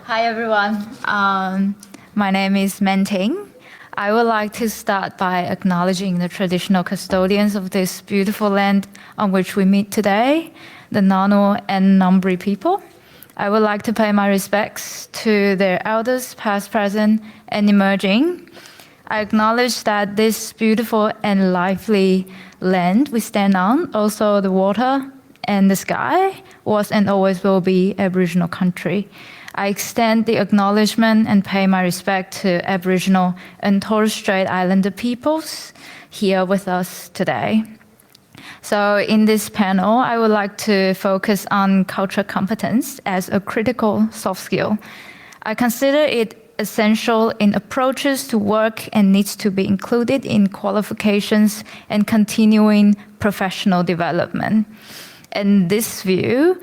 Hi everyone, my name is Man-Ting. I would like to start by acknowledging the traditional custodians of this beautiful land on which we meet today, the Nganu and Ngambri people. I would like to pay my respects to their elders, past, present, and emerging. I acknowledge that this beautiful and lively land we stand on, also the water and the sky, was and always will be Aboriginal country. I extend the acknowledgement and pay my respect to Aboriginal and Torres Strait Islander peoples here with us today. So in this panel, I would like to focus on cultural competence as a critical soft skill. I consider it essential in approaches to work and needs to be included in qualifications and continuing professional development. And this view,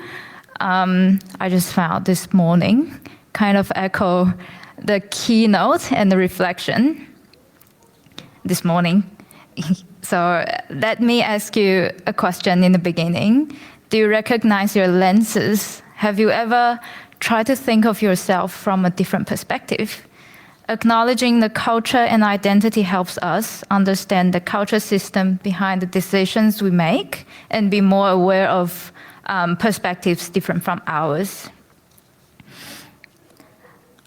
I just found this morning, kind of echo the keynote and the reflection this morning. So let me ask you a question in the beginning. Do you recognize your lenses? Have you ever tried to think of yourself from a different perspective? Acknowledging the culture and identity helps us understand the culture system behind the decisions we make and be more aware of perspectives different from ours.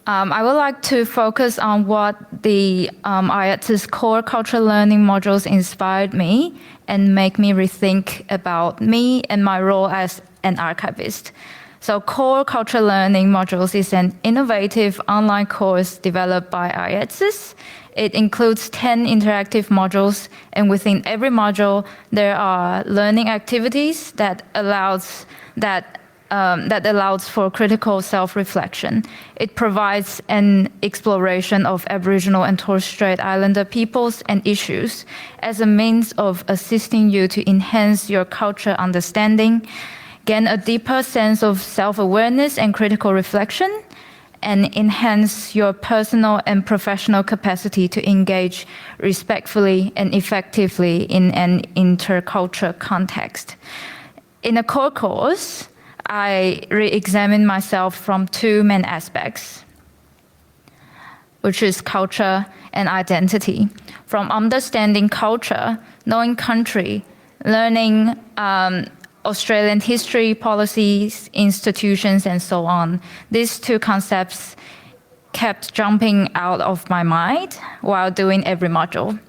I would like to focus on what the IELTS core cultural learning modules inspired me and make me rethink about me and my role as an archivist. So core cultural learning modules is an innovative online course developed by IELTS. It includes 10 interactive modules, and within every module, there are learning activities that allows for critical self-reflection. It provides an exploration of Aboriginal and Torres Strait Islander peoples and issues as a means of assisting you to enhance your culture understanding, gain a deeper sense of self-awareness and critical reflection, and enhance your personal and professional capacity to engage respectfully and effectively in an intercultural context. In a core course, I re-examine myself from two main aspects, which is culture and identity. From understanding culture, knowing country, learning Australian history, policies, institutions, and so on. These two concepts kept jumping out of my mind while doing every module.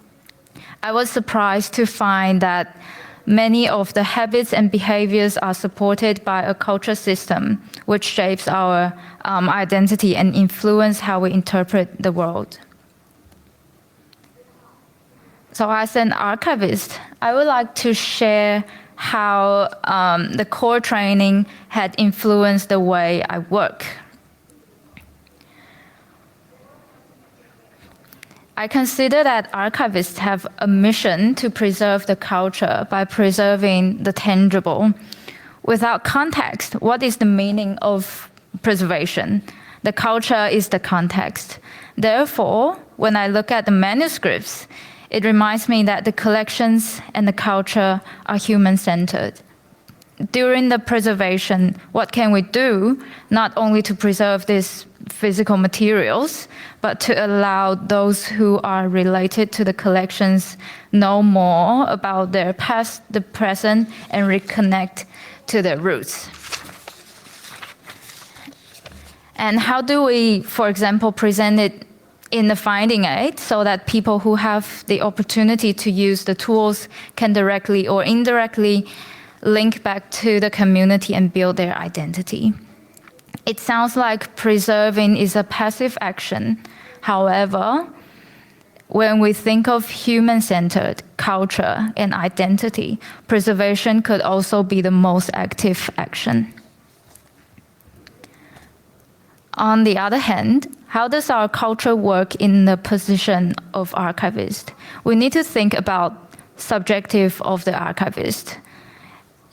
I was surprised to find that many of the habits and behaviors are supported by a culture system which shapes our identity and influence how we interpret the world. So as an archivist, I would like to share how the core training had influenced the way I work. I consider that archivists have a mission to preserve the culture by preserving the tangible. Without context, what is the meaning of preservation? The culture is the context. Therefore, when I look at the manuscripts, it reminds me that the collections and the culture are human-centered. During the preservation, what can we do, not only to preserve these physical materials, but to allow those who are related to the collections know more about their past, the present, and reconnect to their roots. And how do we, for example, present it in the finding aid so that people who have the opportunity to use the tools can directly or indirectly link back to the community and build their identity? It sounds like preserving is a passive action. However, when we think of human-centered culture and identity, preservation could also be the most active action. On the other hand, how does our culture work in the position of archivist? We need to think about subjective of the archivist.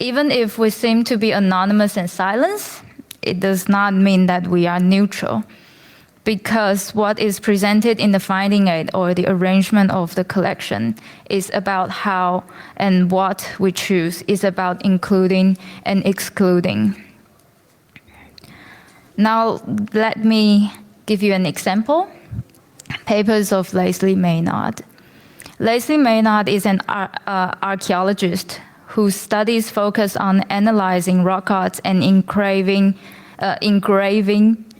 Even if we seem to be anonymous and silent, it does not mean that we are neutral, because what is presented in the finding aid or the arrangement of the collection is about how and what we choose, is about including and excluding. Now, let me give you an example. Papers of Leslie Maynard. Leslie Maynard is an archaeologist whose studies focus on analyzing rock arts and engraving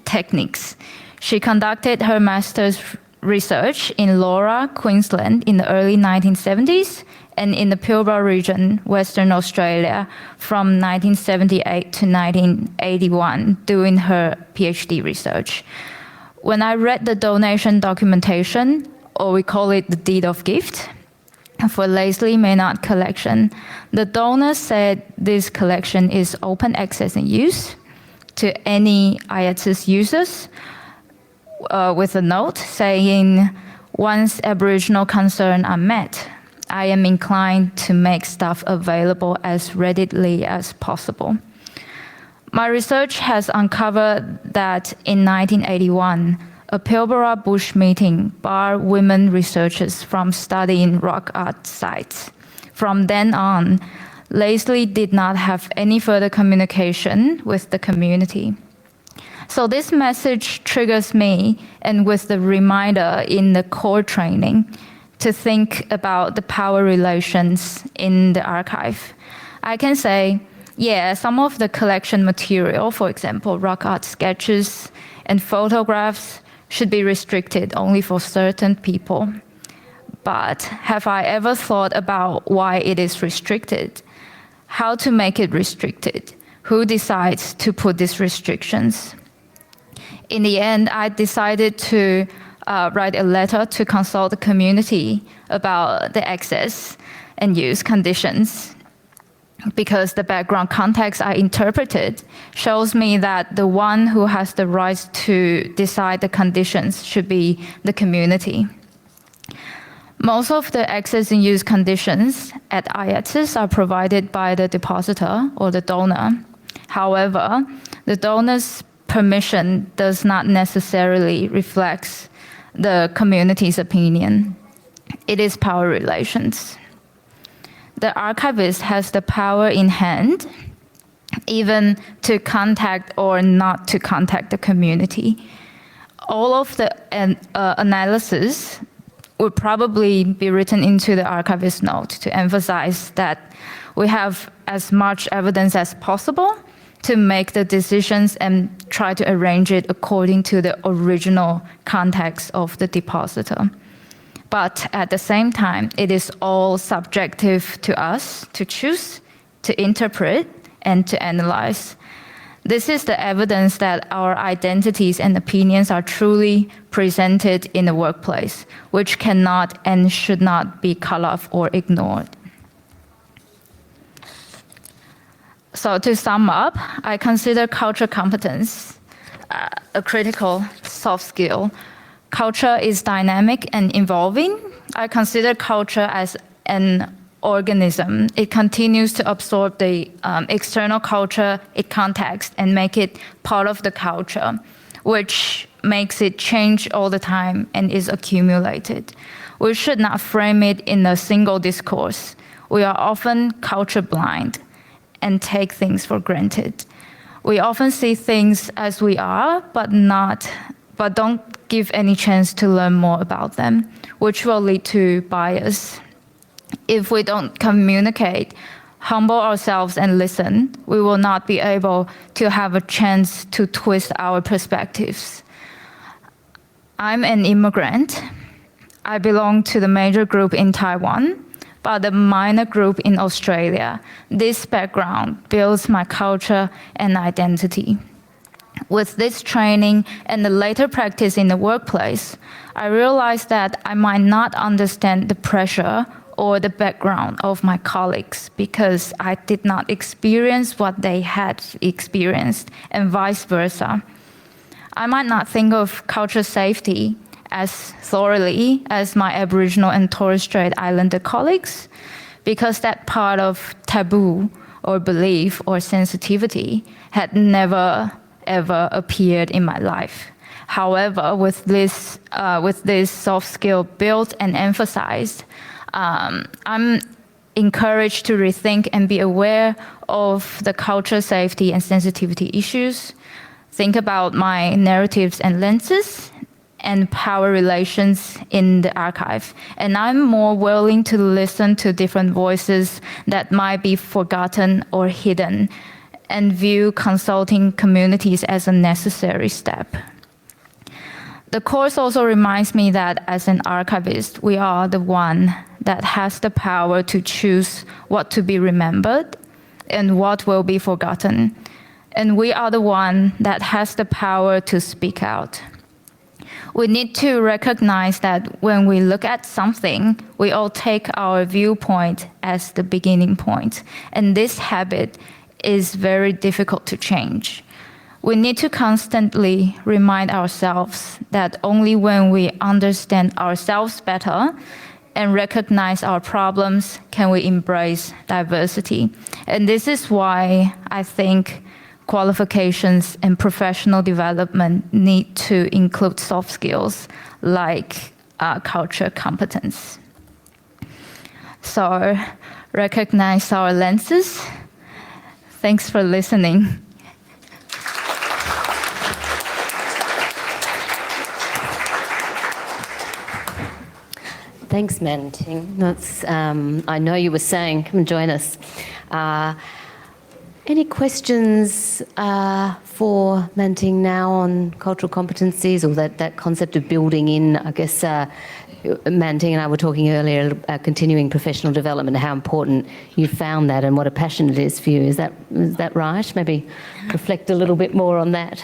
techniques. She conducted her master's research in Laura, Queensland in the early 1970s and in the Pilbara region, Western Australia, from 1978 to 1981, doing her PhD research. When I read the donation documentation, or we call it the deed of gift, for Leslie Maynard collection, the donor said this collection is open access and use to any IATSIS users, with a note saying, once Aboriginal concerns are met, I am inclined to make stuff available as readily as possible. My research has uncovered that in 1981, a Pilbara bush meeting barred women researchers from studying rock art sites. From then on, Leslie did not have any further communication with the community. So this message triggers me, and with the reminder in the core training, to think about the power relations in the archive. I can say, yeah, some of the collection material, for example, rock art sketches and photographs, should be restricted only for certain people. But have I ever thought about why it is restricted? How to make it restricted? Who decides to put these restrictions? In the end, I decided to write a letter to consult the community about the access and use conditions, because the background context I interpreted shows me that the one who has the right to decide the conditions should be the community. Most of the access and use conditions at IATSIS are provided by the depositor or the donor. However, the donor's permission does not necessarily reflect the community's opinion. It is power relations. The archivist has the power in hand, even to contact or not to contact the community. All of the analysis would probably be written into the archivist note to emphasize that we have as much evidence as possible to make the decisions and try to arrange it according to the original context of the depositor. But at the same time, it is all subjective to us to choose, to interpret, and to analyze. This is the evidence that our identities and opinions are truly presented in the workplace, which cannot and should not be cut off or ignored. So to sum up, I consider culture competence a critical soft skill. Culture is dynamic and evolving. I consider culture as an organism. It continues to absorb the external culture, its context, and make it part of the culture, which makes it change all the time and is accumulated. We should not frame it in a single discourse. We are often culture blind and take things for granted. We often see things as we are, but don't give any chance to learn more about them, which will lead to bias. If we don't communicate, humble ourselves and listen, we will not be able to have a chance to twist our perspectives. I'm an immigrant. I belong to the major group in Taiwan, but the minor group in Australia. This background builds my culture and identity. With this training and the later practice in the workplace, I realized that I might not understand the pressure or the background of my colleagues because I did not experience what they had experienced, and vice versa. I might not think of culture safety as thoroughly as my Aboriginal and Torres Strait Islander colleagues, because that part of taboo or belief or sensitivity had never ever appeared in my life. However, with this soft skill built and emphasized, I'm encouraged to rethink and be aware of the culture safety and sensitivity issues, think about my narratives and lenses and power relations in the archive. And I'm more willing to listen to different voices that might be forgotten or hidden, and view consulting communities as a necessary step. The course also reminds me that as an archivist, we are the one that has the power to choose what to be remembered and what will be forgotten. And we are the one that has the power to speak out. We need to recognize that when we look at something, we all take our viewpoint as the beginning point. And this habit is very difficult to change. We need to constantly remind ourselves that only when we understand ourselves better and recognize our problems can we embrace diversity. And this is why I think qualifications and professional development need to include soft skills like culture competence. So recognize our lenses. Thanks for listening. Thanks, Man-Ting. That's, I know you were saying, come and join us. Any questions for Man-Ting now on cultural competencies, or that concept of building in, I guess, Man-Ting and I were talking earlier about continuing professional development, how important you found that and what a passion it is for you. Is that right? Maybe reflect a little bit more on that.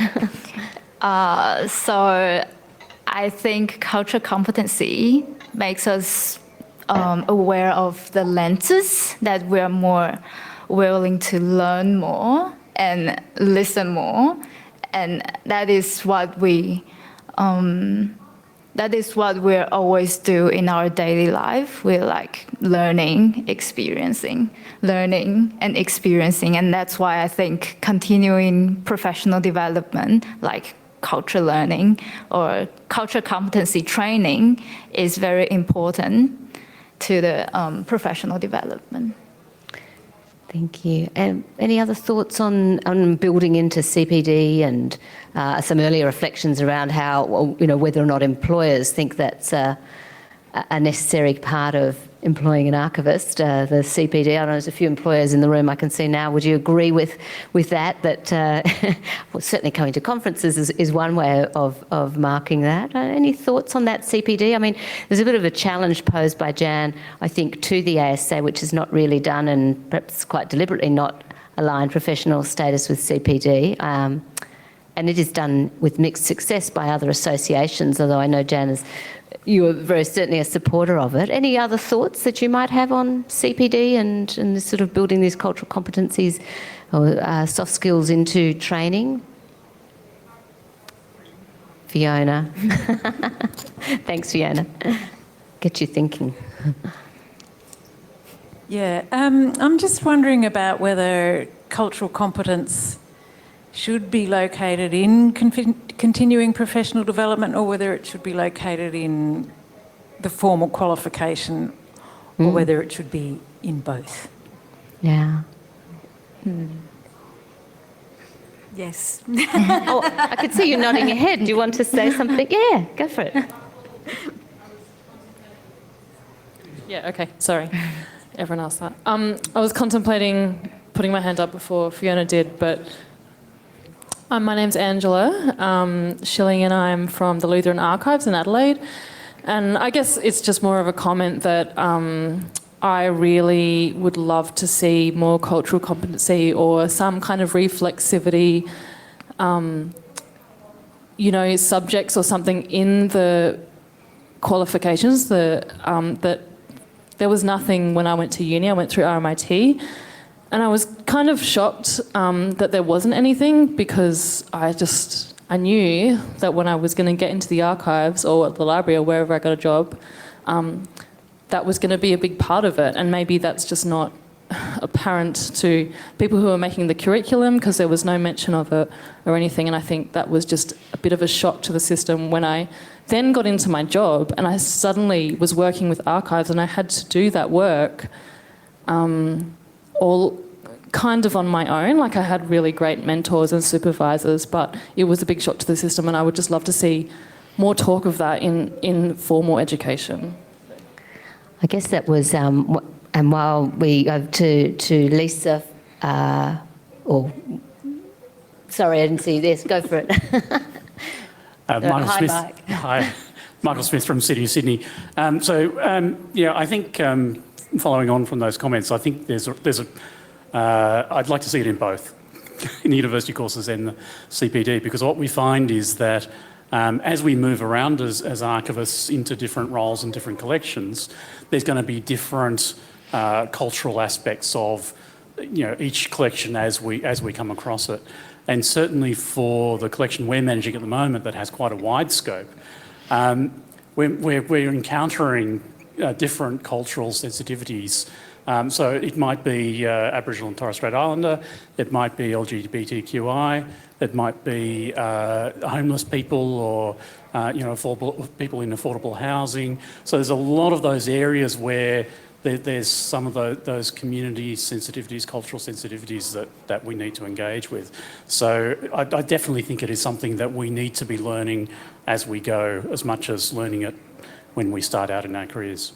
So I think cultural competency makes us aware of the lenses that we're more willing to learn more and listen more, and that is what we always do in our daily life. We're like learning, experiencing, and that's why I think continuing professional development, like culture learning or culture competency training, is very important to the professional development. Thank you. And any other thoughts on building into CPD, and some earlier reflections around how, whether or not employers think that's a necessary part of employing an archivist, the CPD? I know there's a few employers in the room I can see now. Would you agree with that? Well, certainly coming to conferences is one way of marking that. Any thoughts on that CPD? I mean, there's a bit of a challenge posed by Jan, I think, to the ASA, which is not really done, and perhaps quite deliberately not aligned professional status with CPD. And it is done with mixed success by other associations, although I know Jan you are very certainly a supporter of it. Any other thoughts that you might have on CPD and sort of building these cultural competencies or soft skills into training? Fiona. Thanks, Fiona. Get you thinking. Yeah, I'm just wondering about whether cultural competence should be located in continuing professional development, or whether it should be located in the formal qualification, or whether it should be in both. Yeah. Yes. Oh, I could see you nodding your head. Do you want to say something? Yeah, go for it. Yeah, okay, sorry. Everyone asked that. I was contemplating putting my hand up before Fiona did, but my name's Angela Schilling, and I'm from the Lutheran Archives in Adelaide. And I guess it's just more of a comment that I really would love to see more cultural competency or some kind of reflexivity, subjects or something in the qualifications. That there was nothing when I went to uni. I went through RMIT. And I was kind of shocked that there wasn't anything, because I knew that when I was going to get into the archives or at the library or wherever I got a job, that was going to be a big part of it. And maybe that's just not apparent to people who are making the curriculum, because there was no mention of it or anything. And I think that was just a bit of a shock to the system when I then got into my job and I suddenly was working with archives and I had to do that work all kind of on my own. Like I had really great mentors and supervisors, but it was a big shock to the system, and I would just love to see more talk of that in formal education. I guess that was, and while we go to Lisa, sorry, I didn't see you there, so go for it. Michael Hi, Smith. Mike. Hi, Michael Smith from City of Sydney. I think following on from those comments, I think I'd like to see it in both, in the university courses and the CPD, because what we find is that as we move around as archivists into different roles and different collections, there's going to be different cultural aspects of each collection as we come across it. And certainly for the collection we're managing at the moment that has quite a wide scope, we're encountering different cultural sensitivities. So it might be Aboriginal and Torres Strait Islander, it might be LGBTQI, it might be homeless people or people in affordable housing. So there's a lot of those areas where there's some of those community sensitivities, cultural sensitivities that we need to engage with. So I definitely think it is something that we need to be learning as we go, as much as learning it when we start out in our careers.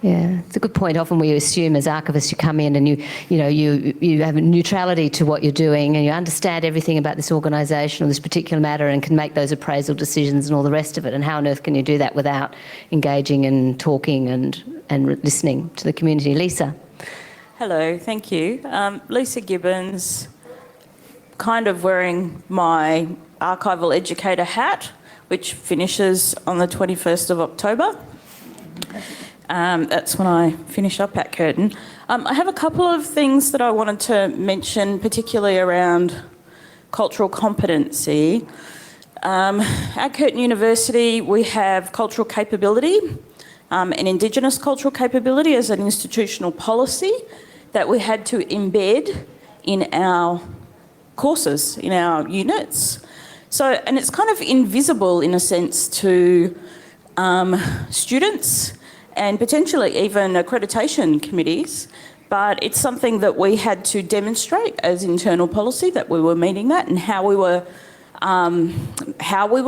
Yeah, it's a good point. Often we assume as archivists you come in and you have a neutrality to what you're doing and you understand everything about this organisation or this particular matter and can make those appraisal decisions and all the rest of it. And how on earth can you do that without engaging and talking and listening to the community? Lisa. Hello, thank you. Lisa Gibbons, kind of wearing my archival educator hat, which finishes on the 21st of October. That's when I finish up at Curtin. I have a couple of things that I wanted to mention, particularly around cultural competency. At Curtin University, we have cultural capability and Indigenous cultural capability as an institutional policy that we had to embed in our courses, in our units. So, and it's kind of invisible in a sense to students and potentially even accreditation committees, but it's something that we had to demonstrate as internal policy, that we were meeting that and how we were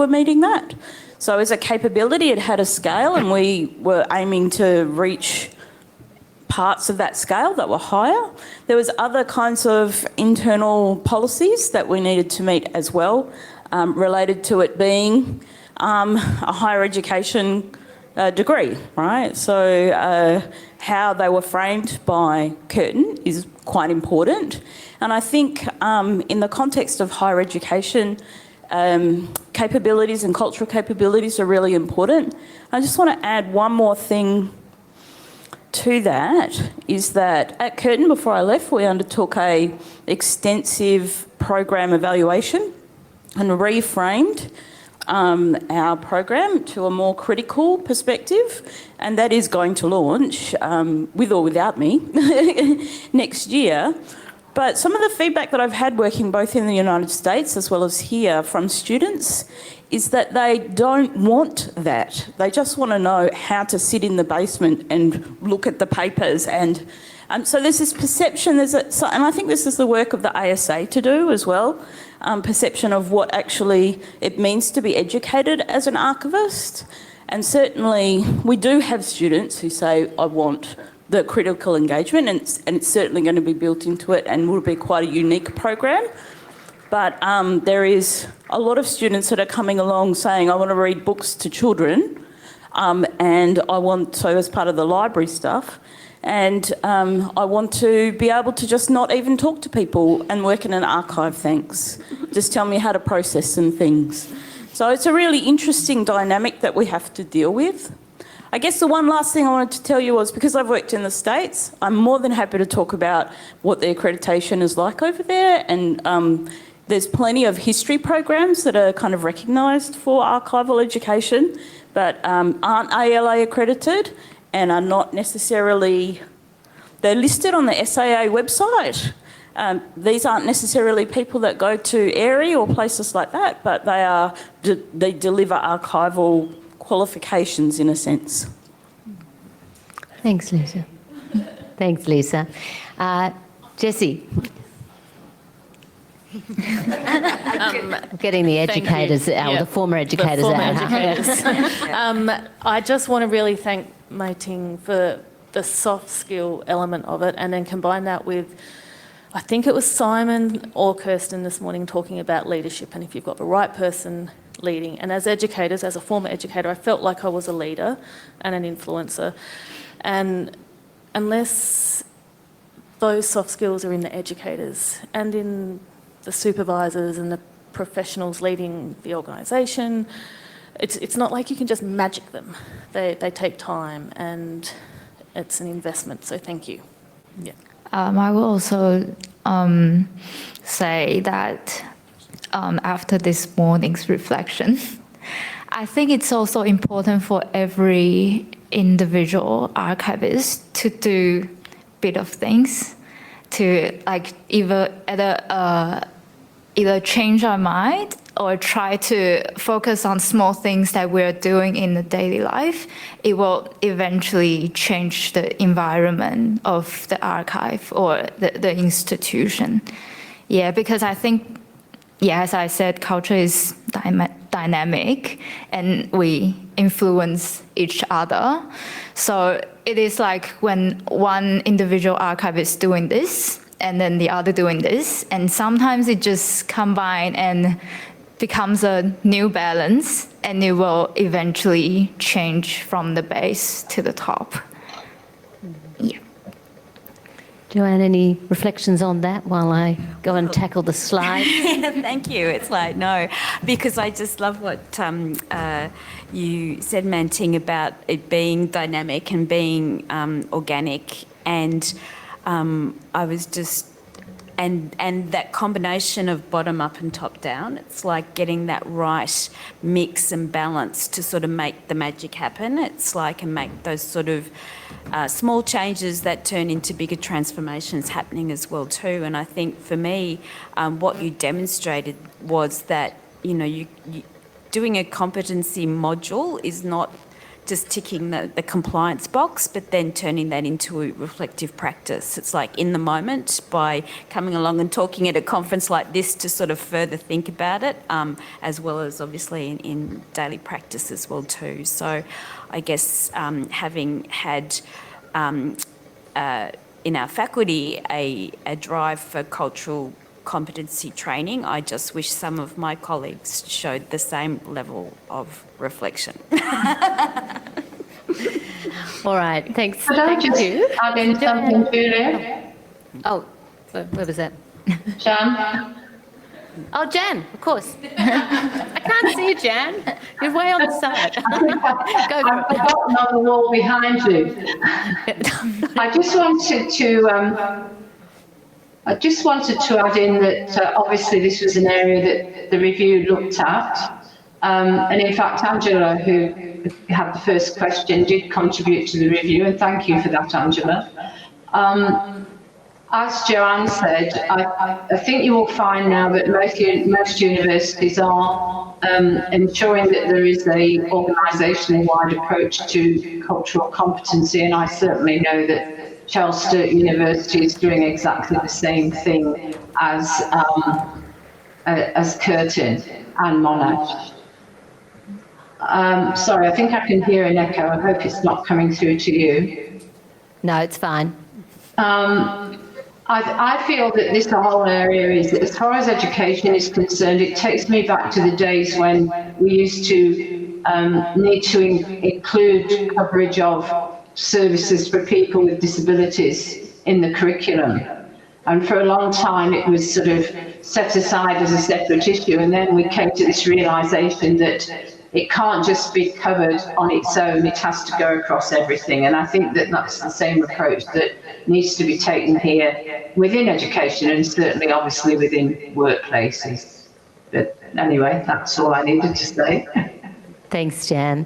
meeting that. So as a capability, it had a scale and we were aiming to reach parts of that scale that were higher. There was other kinds of internal policies that we needed to meet as well, related to it being a higher education degree, right? So how they were framed by Curtin is quite important. And I think in the context of higher education, capabilities and cultural capabilities are really important. I just want to add one more thing to that, is that at Curtin, before I left, we undertook a extensive program evaluation and reframed our program to a more critical perspective, and that is going to launch, with or without me, next year. But some of the feedback that I've had working both in the United States as well as here from students is that they don't want that. They just want to know how to sit in the basement and look at the papers. And so there's this perception, and I think this is the work of the ASA to do as well, perception of what actually it means to be educated as an archivist. And certainly we do have students who say, I want the critical engagement, and it's certainly going to be built into it and will be quite a unique program. But there is a lot of students that are coming along saying, I want to read books to children, and I want, so as part of the library stuff, and I want to be able to just not even talk to people and work in an archive, thanks. Just tell me how to process some things. So it's a really interesting dynamic that we have to deal with. I guess the one last thing I wanted to tell you was, because I've worked in the States, I'm more than happy to talk about what the accreditation is like over there, and there's plenty of history programs that are kind of recognised for archival education, but aren't ALA accredited and are not necessarily, they're listed on the SAA website. These aren't necessarily people that go to AIRI or places like that, but they deliver archival qualifications in a sense. Thanks, Lisa. Thanks, Lisa. Jessie. Getting the educators out, Yeah, the former educators the former out. educators. I just want to really thank Man-Ting for the soft skill element of it, and then combine that with, I think it was Simon or Kirsten this morning talking about leadership, and if you've got the right person leading. And as educators, as a former educator, I felt like I was a leader and an influencer. And unless those soft skills are in the educators and in the supervisors and the professionals leading the organisation, it's not like you can just magic them. They take time, and it's an investment, so thank you. Yeah. I will also say that after this morning's reflection, I think it's also important for every individual archivist to do a bit of things to like either change our mind or try to focus on small things that we're doing in the daily life. It will eventually change the environment of the archive or the institution. Yeah, because I think, yeah, as I said, culture is dynamic and we influence each other. So it is like when one individual archivist is doing this and then the other doing this, and sometimes it just combines and becomes a new balance, and it will eventually change from the base to the top. Yeah. Joanne, any reflections on that while I go and tackle the slide? Thank you. It's like, no, because I just love what you said, Man-Ting, about it being dynamic and being organic. And I was just, and that combination of bottom up and top down, it's like getting that right mix and balance to sort of make the magic happen. It's like, and make those sort of small changes that turn into bigger transformations happening as well too. And I think for me, what you demonstrated was that, you know, you doing a competency module is not just ticking the compliance box, but then turning that into a reflective practice. It's like in the moment, by coming along and talking at a conference like this to sort of further think about it, as well as obviously in daily practice as well too. So I guess having had in our faculty a drive for cultural competency training, I just wish some of my colleagues showed the same level of reflection. All right, thanks. Could I just add in something, Julia? Oh, where was that? Jan? Oh, Jan, of course. I can't see you, Jan. You're way on the side. Go for I've it. forgotten on the wall behind you. I just wanted to add in that obviously this was an area that the review looked at. And in fact, Angela, who had the first question, did contribute to the review, and thank you for that, Angela. As Joanne said, I think you will find now that most universities are ensuring that there is a organisational-wide approach to cultural competency, and I certainly know that Charles Sturt University is doing exactly the same thing as Curtin and Monash. Sorry, I think I can hear an echo. I hope it's not coming through to you. No, it's fine. I feel that this whole area is, as far as education is concerned, it takes me back to the days when we used to need to include coverage of services for people with disabilities in the curriculum. And for a long time, it was sort of set aside as a separate issue. And then we came to this realization that it can't just be covered on its own, it has to go across everything. And I think that that's the same approach that needs to be taken here within education and certainly obviously within workplaces. But anyway, that's all I needed to say. Thanks, Jan.